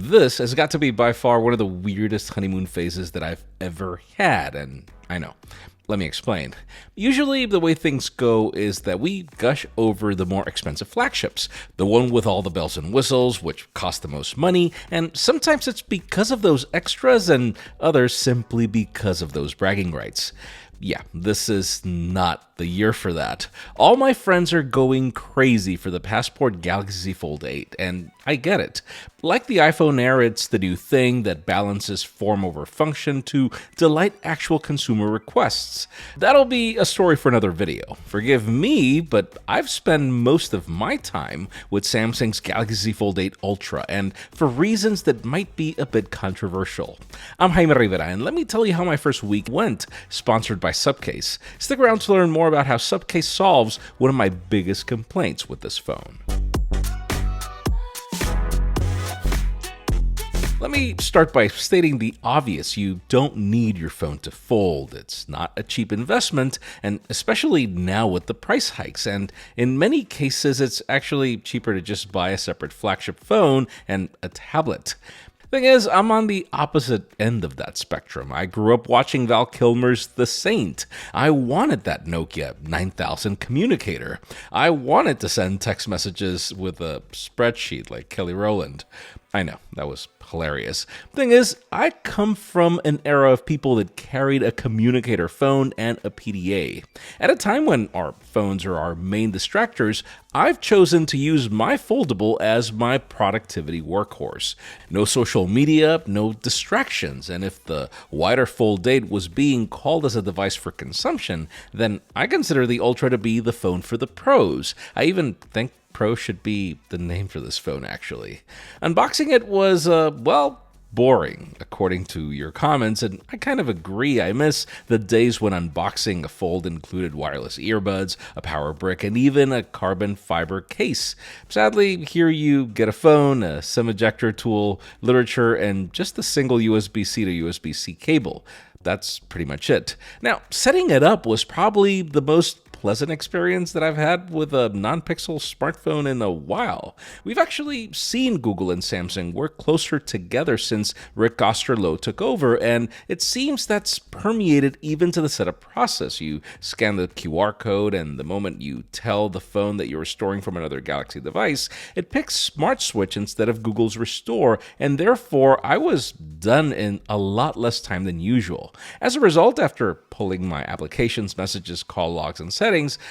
This has got to be by far one of the weirdest honeymoon phases that I've ever had, and I know. Let me explain. Usually, the way things go is that we gush over the more expensive flagships, the one with all the bells and whistles, which cost the most money, and sometimes it's because of those extras and others simply because of those bragging rights. Yeah, this is not the year for that. All my friends are going crazy for the Passport Galaxy Z Fold8, and I get it. Like the iPhone Air, it's the new thing that balances form over function to delight actual consumer requests. That'll be a story for another video. Forgive me, but I've spent most of my time with Samsung's Galaxy Z Fold8 Ultra, and for reasons that might be a bit controversial. I'm Jaime Rivera, and let me tell you how my first week went, sponsored by SUPCASE. Stick around to learn more about how SUPCASE solves one of my biggest complaints with this phone. Let me start by stating the obvious. You don't need your phone to fold. It's not a cheap investment, and especially now with the price hikes. And in many cases, it's actually cheaper to just buy a separate flagship phone and a tablet. Thing is, I'm on the opposite end of that spectrum. I grew up watching Val Kilmer's The Saint. I wanted that Nokia 9000 communicator. I wanted to send text messages with a spreadsheet like Kelly Rowland. I know, that was hilarious. Thing is, I come from an era of people that carried a communicator phone and a PDA. At a time when our phones are our main distractors, I've chosen to use my foldable as my productivity workhorse. No social media, no distractions, and if the wider Fold8 was being called as a device for consumption, then I consider the Ultra to be the phone for the pros. I even think Pro should be the name for this phone, actually. Unboxing it was, boring, according to your comments, and I kind of agree. I miss the days when unboxing a Fold included wireless earbuds, a power brick, and even a carbon fiber case. Sadly, here you get a phone, a SIM ejector tool, literature, and just a single USB-C to USB-C cable. That's pretty much it. Now, setting it up was probably the most pleasant experience that I've had with a non-pixel smartphone in a while. We've actually seen Google and Samsung work closer together since Rick Osterloh took over, and it seems that's permeated even to the setup process. You scan the QR code, and the moment you tell the phone that you're restoring from another Galaxy device, it picks Smart Switch instead of Google's Restore, and therefore I was done in a lot less time than usual. As a result, after pulling my applications, messages, call logs, and settings,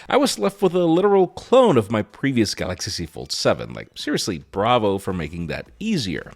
I was left with a literal clone of my previous Galaxy Z Fold7. Like, seriously, bravo for making that easier.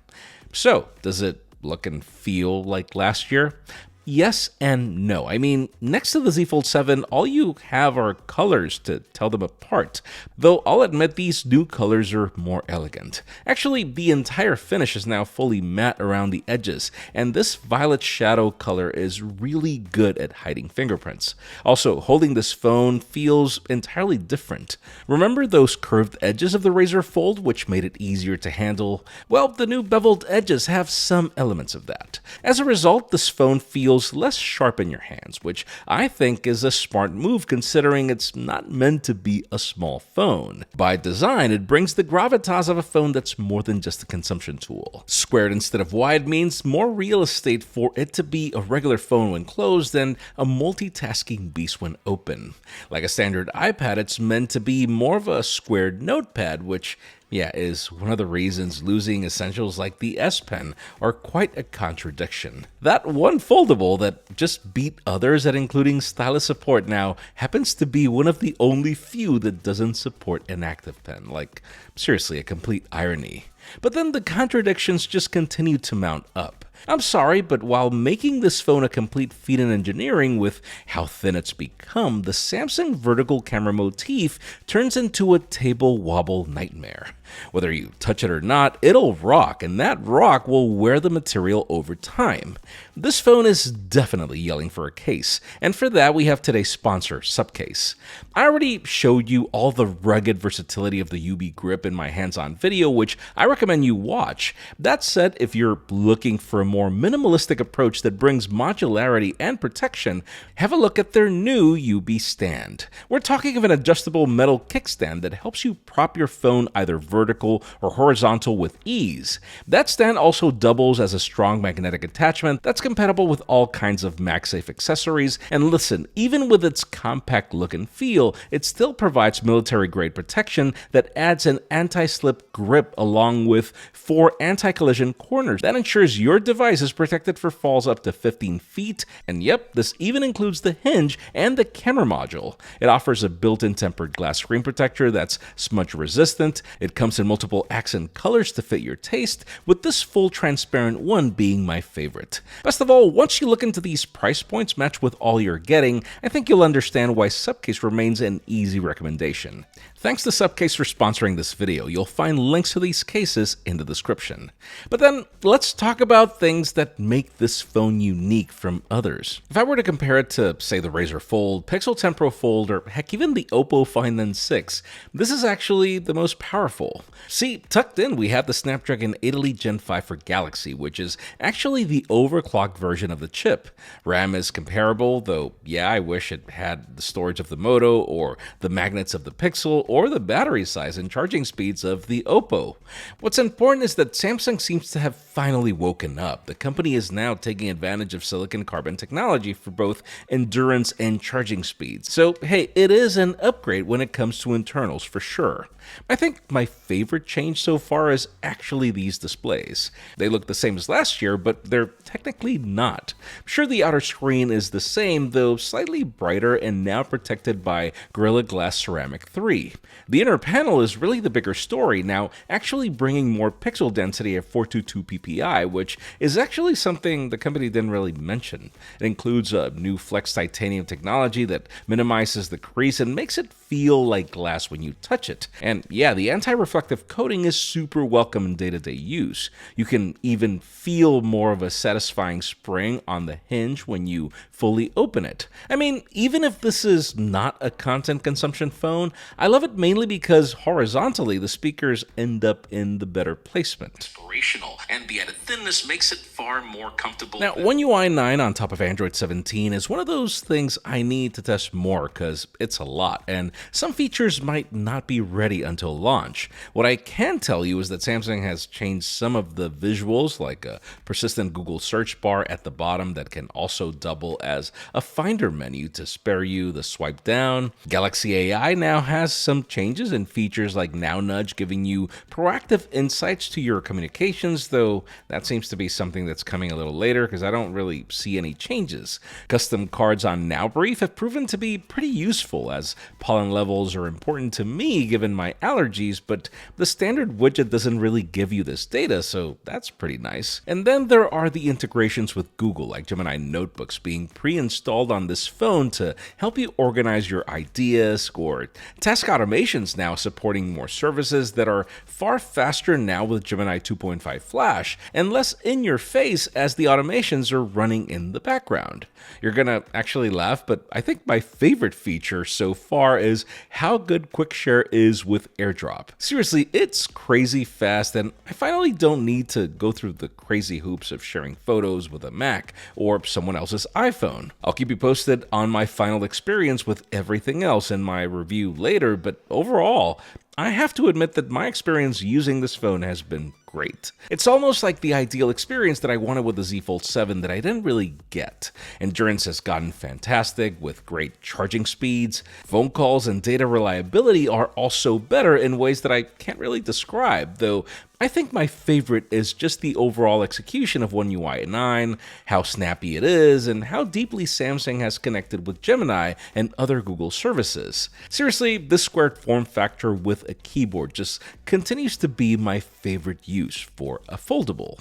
So, does it look and feel like last year? Yes and no. I mean, next to the Z Fold 7, all you have are colors to tell them apart. Though I'll admit these new colors are more elegant. Actually, the entire finish is now fully matte around the edges, and this violet shadow color is really good at hiding fingerprints. Also, holding this phone feels entirely different. Remember those curved edges of the Razr Fold, which made it easier to handle? Well, the new beveled edges have some elements of that. As a result, this phone feels less sharp in your hands, which I think is a smart move considering it's not meant to be a small phone. By design, it brings the gravitas of a phone that's more than just a consumption tool. Squared instead of wide means more real estate for it to be a regular phone when closed and a multitasking beast when open. Like a standard iPad, it's meant to be more of a squared notepad, which is one of the reasons losing essentials like the S Pen are quite a contradiction. That one foldable that just beat others at including stylus support now happens to be one of the only few that doesn't support an active pen. Like, seriously, a complete irony. But then the contradictions just continue to mount up. I'm sorry, but while making this phone a complete feat in engineering with how thin it's become, the Samsung vertical camera motif turns into a table wobble nightmare. Whether you touch it or not, it'll rock, and that rock will wear the material over time. This phone is definitely yelling for a case, and for that we have today's sponsor, SUPCASE. I already showed you all the rugged versatility of the UB grip in my hands-on video, which I recommend you watch. That said, if you're looking for a more minimalistic approach that brings modularity and protection, have a look at their new UB stand. We're talking of an adjustable metal kickstand that helps you prop your phone either vertically vertical or horizontal with ease. That stand also doubles as a strong magnetic attachment that's compatible with all kinds of MagSafe accessories, and listen, even with its compact look and feel, it still provides military-grade protection that adds an anti-slip grip along with 4 anti-collision corners. That ensures your device is protected for falls up to 15 feet, and yep, this even includes the hinge and the camera module. It offers a built-in tempered glass screen protector that's smudge resistant. It comes in multiple accent colors to fit your taste, with this full transparent one being my favorite. Best of all, once you look into these price points matched with all you're getting, I think you'll understand why SUPCASE remains an easy recommendation. Thanks to SUPCASE for sponsoring this video. You'll find links to these cases in the description. But then, let's talk about things that make this phone unique from others. If I were to compare it to, say, the Razr Fold, Pixel 10 Pro Fold, or heck, even the Oppo Find N6, this is actually the most powerful. See, tucked in, we have the Snapdragon 8 Elite Gen 5 for Galaxy, which is actually the overclocked version of the chip. RAM is comparable, though, yeah, I wish it had the storage of the Moto, or the magnets of the Pixel, or the battery size and charging speeds of the Oppo. What's important is that Samsung seems to have finally woken up. The company is now taking advantage of silicon carbon technology for both endurance and charging speeds. So hey, it is an upgrade when it comes to internals for sure. I think my favorite change so far is actually these displays. They look the same as last year, but they're technically not. I'm sure the outer screen is the same, though slightly brighter and now protected by Gorilla Glass Ceramic 3. The inner panel is really the bigger story, now actually bringing more pixel density at 422 ppi, which is actually something the company didn't really mention. It includes a new flex titanium technology that minimizes the crease and makes it feel like glass when you touch it. And yeah, the anti-reflective coating is super welcome in day-to-day use. You can even feel more of a satisfying spring on the hinge when you fully open it. I mean, even if this is not a content consumption phone, I love it mainly because horizontally the speakers end up in the better placement. Inspirational, and the added thinness makes it far more comfortable. Now, One UI 9 on top of Android 17 is one of those things I need to test more because it's a lot, and some features might not be ready until launch. What I can tell you is that Samsung has changed some of the visuals, like a persistent Google search bar at the bottom that can also double as a finder menu to spare you the swipe down. Galaxy AI now has some changes in features like Now Nudge, giving you proactive insights to your communications, though that seems to be something that's coming a little later because I don't really see any changes. Custom cards on Now Brief have proven to be pretty useful, as pollen levels are important to me given my allergies, but the standard widget doesn't really give you this data, so that's pretty nice. And then there are the integrations with Google, like Gemini Notebooks being pre-installed on this phone to help you organize your ideas, or task automations now supporting more services that are far faster now with Gemini 2.5 Flash, and less in your face as the automations are running in the background. You're gonna actually laugh, but I think my favorite feature so far is how good Quick Share is with AirDrop. Seriously, it's crazy fast, and I finally don't need to go through the crazy hoops of sharing photos with a Mac or someone else's iPhone. I'll keep you posted on my final experience with everything else in my review later, but overall, I have to admit that my experience using this phone has been great. It's almost like the ideal experience that I wanted with the Z Fold 7 that I didn't really get. Endurance has gotten fantastic with great charging speeds. Phone calls and data reliability are also better in ways that I can't really describe, though I think my favorite is just the overall execution of One UI 9, how snappy it is, and how deeply Samsung has connected with Gemini and other Google services. Seriously, this squared form factor with a keyboard just continues to be my favorite use for a foldable.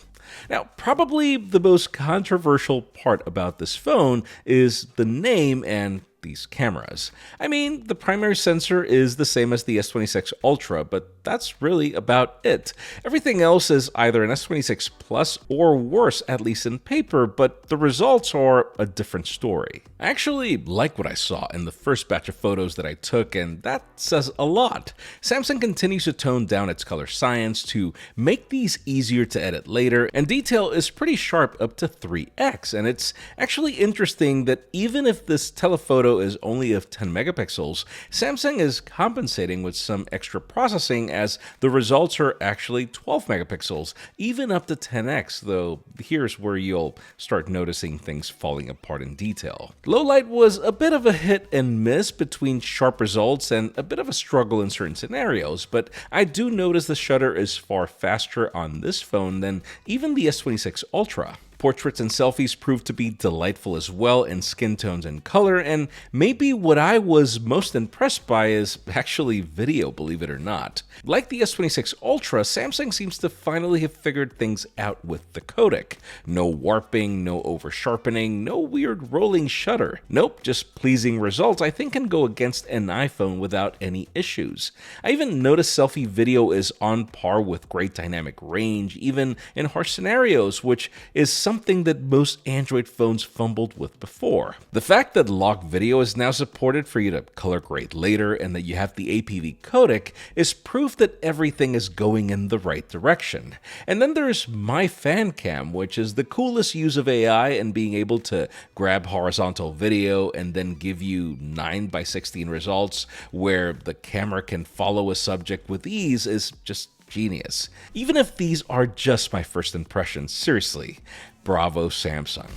Now, probably the most controversial part about this phone is the name and these cameras. I mean, the primary sensor is the same as the S26 Ultra, but that's really about it. Everything else is either an S26 Plus or worse, at least in paper, but the results are a different story. I actually like what I saw in the first batch of photos that I took, and that says a lot. Samsung continues to tone down its color science to make these easier to edit later, and detail is pretty sharp up to 3x, and it's actually interesting that even if this telephoto is only of 10 megapixels, Samsung is compensating with some extra processing as the results are actually 12 megapixels, even up to 10x, though here's where you'll start noticing things falling apart in detail. Low light was a bit of a hit and miss between sharp results and a bit of a struggle in certain scenarios, but I do notice the shutter is far faster on this phone than even the S26 Ultra. Portraits and selfies proved to be delightful as well in skin tones and color, and maybe what I was most impressed by is actually video, believe it or not. Like the S26 Ultra, Samsung seems to finally have figured things out with the codec. No warping, no over-sharpening, no weird rolling shutter. Nope, just pleasing results I think can go against an iPhone without any issues. I even noticed selfie video is on par with great dynamic range, even in harsh scenarios, which is something that most Android phones fumbled with before. The fact that lock video is now supported for you to color grade later and that you have the APV codec is proof that everything is going in the right direction. And then there's My Fan Cam, which is the coolest use of AI and being able to grab horizontal video and then give you 9:16 results where the camera can follow a subject with ease is just genius. Even if these are just my first impressions, seriously, bravo Samsung.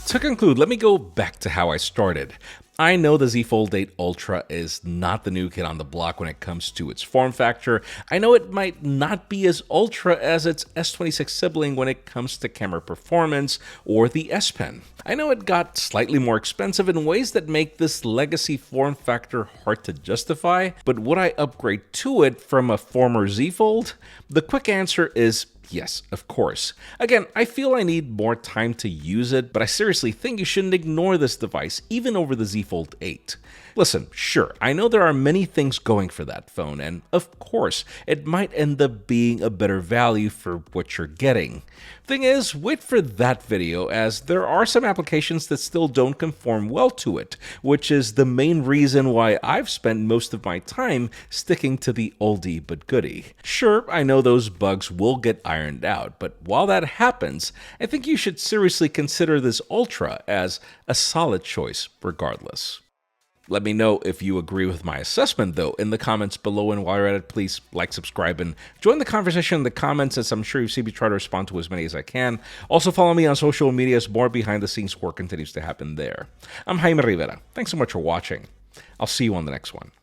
To conclude, let me go back to how I started. I know the Z Fold8 Ultra is not the new kid on the block when it comes to its form factor. I know it might not be as ultra as its S26 sibling when it comes to camera performance or the S Pen. I know it got slightly more expensive in ways that make this legacy form factor hard to justify, but would I upgrade to it from a former Z Fold? The quick answer is yes, of course. Again, I feel I need more time to use it, but I seriously think you shouldn't ignore this device, even over the Z Fold8. Listen, sure, I know there are many things going for that phone, and of course, it might end up being a better value for what you're getting. Thing is, wait for that video, as there are some applications that still don't conform well to it, which is the main reason why I've spent most of my time sticking to the oldie but goodie. Sure, I know those bugs will get ironed out, but while that happens, I think you should seriously consider this Ultra as a solid choice regardless. Let me know if you agree with my assessment, though, in the comments below, and while you're at it, please like, subscribe, and join the conversation in the comments, as I'm sure you've seen me try to respond to as many as I can. Also, follow me on social media as more behind-the-scenes work continues to happen there. I'm Jaime Rivera. Thanks so much for watching. I'll see you on the next one.